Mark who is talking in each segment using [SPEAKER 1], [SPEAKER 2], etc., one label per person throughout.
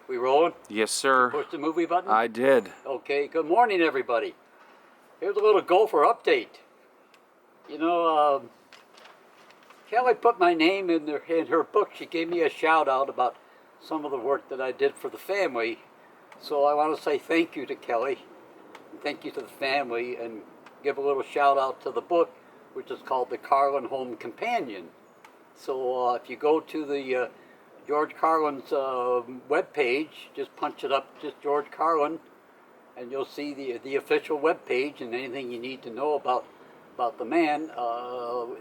[SPEAKER 1] We rolling?
[SPEAKER 2] Yes, sir.
[SPEAKER 1] Push the movie button?
[SPEAKER 2] I did.
[SPEAKER 1] Okay, good morning, everybody. Here's a little GOFOR update. You know, Kelly put my name in her book. She gave me a shout out about some of the work that I did for the family. So I want to say thank you to Kelly, and thank you to the family, and give a little shout out to the book, which is called The Carlin Home Companion. So if you go to the George Carlin's webpage, just punch it up, just George Carlin, and you'll see the official webpage, and anything you need to know about the man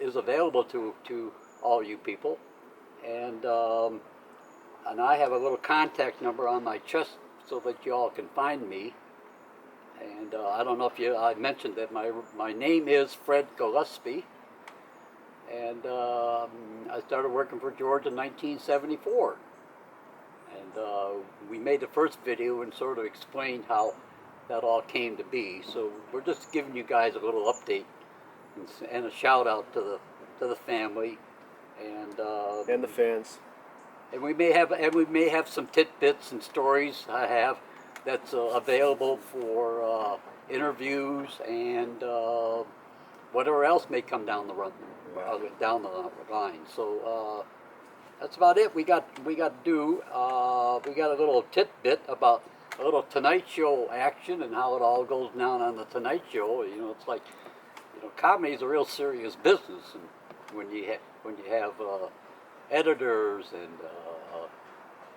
[SPEAKER 1] is available to all you people. And I have a little contact number on my chest so that you all can find me. And I don't know if I mentioned that my name is Fred Gillespie. And I started working for George in 1974. And we made the first video and sort of explained how that all came to be. So we're just giving you guys a little update and a shout out to the family and
[SPEAKER 3] the fans.
[SPEAKER 1] And we may have some tidbits and stories I have that's available for interviews and whatever else may come down the line. So that's about it. We got a little tidbit about a little Tonight Show action and how it all goes down on the Tonight Show. You know, it's like, comedy is a real serious business, and when you have editors and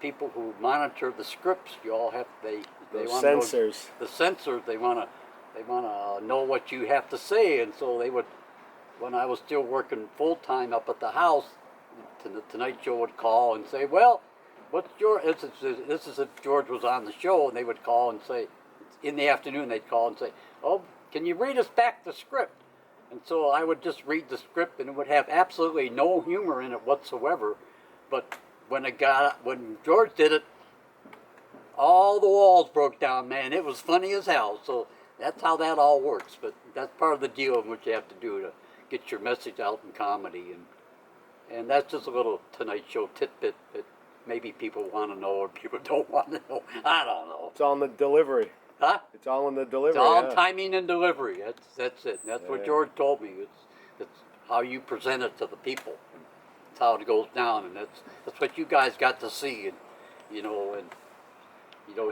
[SPEAKER 1] people who monitor the scripts, you all have they want
[SPEAKER 3] censors.
[SPEAKER 1] The censors, they want to know what you have to say, and so they would. When I was still working full time up at the house, the Tonight Show would call and say, "Well, what's your?" This is if George was on the show, and they would call and say, in the afternoon they'd call and say, "Oh, can you read us back the script?" And so I would just read the script, and it would have absolutely no humor in it whatsoever. But when George did it, all the walls broke down, man. It was funny as hell. So that's how that all works. But that's part of the deal in what you have to do to get your message out in comedy. And that's just a little Tonight Show tidbit that maybe people want to know or people don't want to know. I don't know.
[SPEAKER 3] It's all in the delivery.
[SPEAKER 1] Huh?
[SPEAKER 3] It's all in the delivery.
[SPEAKER 1] It's all timing and delivery. That's it. That's what George told me. It's how you present it to the people. That's how it goes down, and that's what you guys got to see. And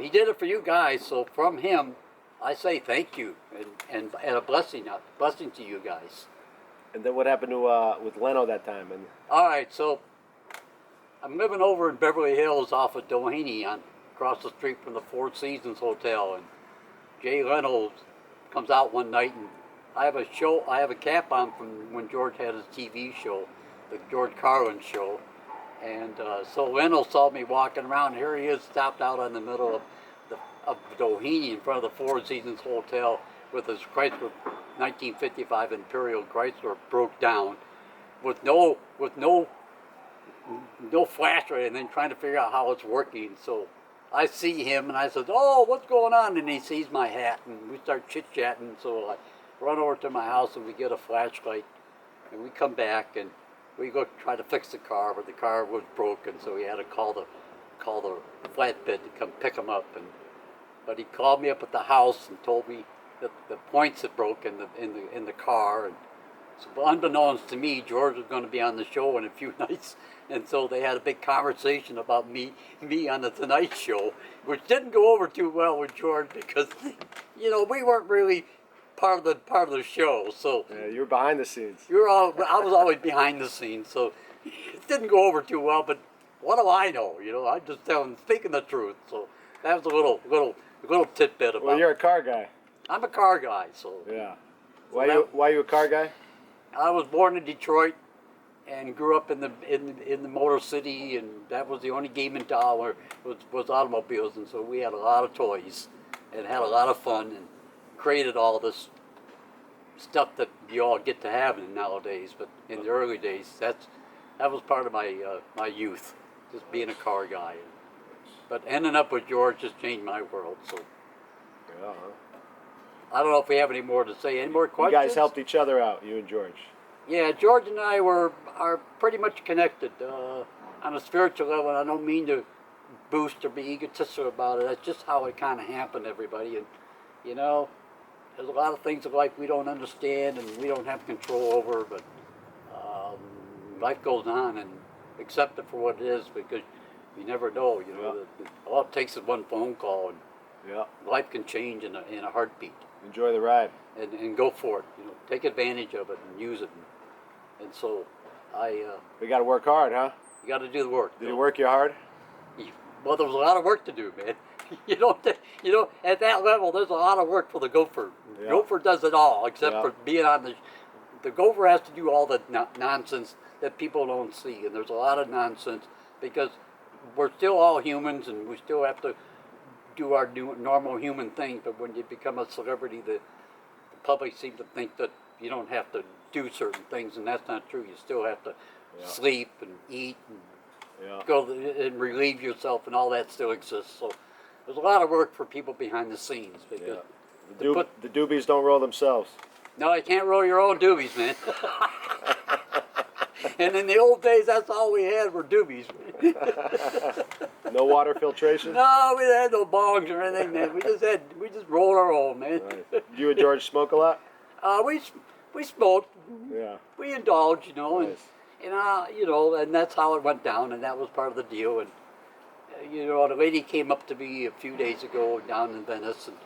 [SPEAKER 1] he did it for you guys. So from him, I say thank you and a blessing to you guys.
[SPEAKER 3] And then what happened to with Leno that time? And
[SPEAKER 1] all right, so I'm living over in Beverly Hills off of Doheny across the street from the Four Seasons Hotel, and Jay Leno comes out one night, and I have a cap on from when George had his TV show, the George Carlin show, and so Leno saw me walking around. Here he is, stopped out in the middle of Doheny in front of the Four Seasons Hotel with his Chrysler 1955 Imperial Chrysler broke down, with no flashlight, and then trying to figure out how it's working. So I see him, and I said, "Oh, what's going on?" And he sees my hat, and we start chit-chatting. So I run over to my house, and we get a flashlight, and we come back, and we go try to fix the car, but the car was broken, so we had to call the flatbed to come pick him up. But he called me up at the house and told me that the points had broken in the car, and so unbeknownst to me, George was going to be on the show in a few nights. And so they had a big conversation about me on the Tonight Show, which didn't go over too well with George because, we weren't really part of the show. So
[SPEAKER 3] yeah, you were behind the scenes.
[SPEAKER 1] I was always behind the scenes, so it didn't go over too well. But what do I know? I'm just speaking the truth. So that was a little tidbit about.
[SPEAKER 3] Well, you're a car guy.
[SPEAKER 1] I'm a car guy, so
[SPEAKER 3] yeah. Why you a car guy?
[SPEAKER 1] I was born in Detroit and grew up in the Motor City, and that was the only game in town where was automobiles, and so we had a lot of toys and had a lot of fun and created all this stuff that you all get to have nowadays. But in the early days, that was part of my youth, just being a car guy. But ending up with George just changed my world. So
[SPEAKER 3] yeah.
[SPEAKER 1] I don't know if we have any more to say. Any more questions?
[SPEAKER 3] You guys helped each other out, you and George.
[SPEAKER 1] Yeah, George and I are pretty much connected on a spiritual level. I don't mean to boost or be egotistical about it. That's just how it kind of happened, everybody. And you know, there's a lot of things in life we don't understand and we don't have control over, but life goes on, and accept it for what it is, because you never know. You know, all it takes is one phone call, and life can change in a heartbeat.
[SPEAKER 3] Enjoy the ride.
[SPEAKER 1] And go for it. You know, take advantage of it and use it. And so,
[SPEAKER 3] We got to work hard, huh?
[SPEAKER 1] you got to do the work.
[SPEAKER 3] Did you work you hard?
[SPEAKER 1] Well, there was a lot of work to do, man. You know, at that level, there's a lot of work for the gopher.
[SPEAKER 3] Yeah.
[SPEAKER 1] Gopher does it all, except for being on the gopher has to do all the nonsense that people don't see, and there's a lot of nonsense because we're still all humans, and we still have to do our normal human thing. But when you become a celebrity, the public seems to think that you don't have to do certain things, and that's not true. You still have to sleep and eat and go and relieve yourself, and all that still exists. So there's a lot of work for people behind the scenes, because
[SPEAKER 3] the doobies don't roll themselves.
[SPEAKER 1] no, you can't roll your own doobies, man. And in the old days, that's all we had were doobies.
[SPEAKER 3] No water filtration?
[SPEAKER 1] No, we had no bongs or anything, man. We just rolled our own, man.
[SPEAKER 3] Nice. You and George smoke a lot?
[SPEAKER 1] We smoked.
[SPEAKER 3] Yeah.
[SPEAKER 1] We indulged, you know,
[SPEAKER 3] Nice.
[SPEAKER 1] and you know, and that's how it went down, and that was part of the deal. And you know, the lady came up to me a few days ago down in Venice, and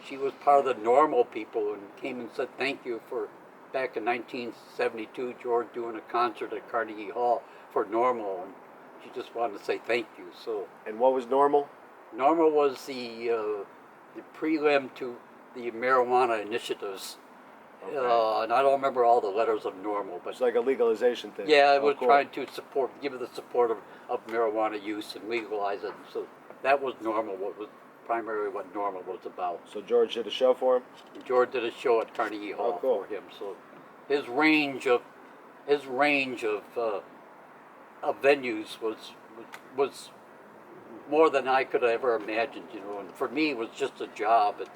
[SPEAKER 1] she was part of the normal people, and came and said thank you for back in 1972, George doing a concert at Carnegie Hall for Normal, and she just wanted to say thank you. So.
[SPEAKER 3] And what was normal?
[SPEAKER 1] Normal was the prelim to the marijuana initiatives.
[SPEAKER 3] Okay.
[SPEAKER 1] And I don't remember all the letters of Normal, but
[SPEAKER 3] It's like a legalization thing.
[SPEAKER 1] yeah, it was
[SPEAKER 3] cool.
[SPEAKER 1] trying to give it the support of marijuana use and legalize it. So that was Normal. What was primarily what Normal was about.
[SPEAKER 3] So George did a show for him?
[SPEAKER 1] And George did a show at Carnegie Hall
[SPEAKER 3] cool.
[SPEAKER 1] for him. So his range of venues was more than I could have ever imagined. You know, and for me, it was just a job, and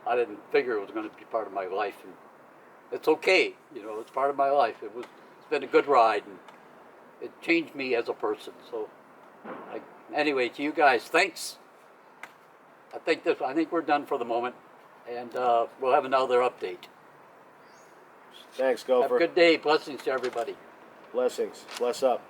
[SPEAKER 1] I didn't figure it was going to be part of my life. And it's okay, you know, it's part of my life. It's been a good ride, and it changed me as a person. So, anyway, to you guys, thanks. I think we're done for the moment, and we'll have another update.
[SPEAKER 3] Thanks, Gopher.
[SPEAKER 1] Have a good day. Blessings to everybody.
[SPEAKER 3] Blessings. Bless up.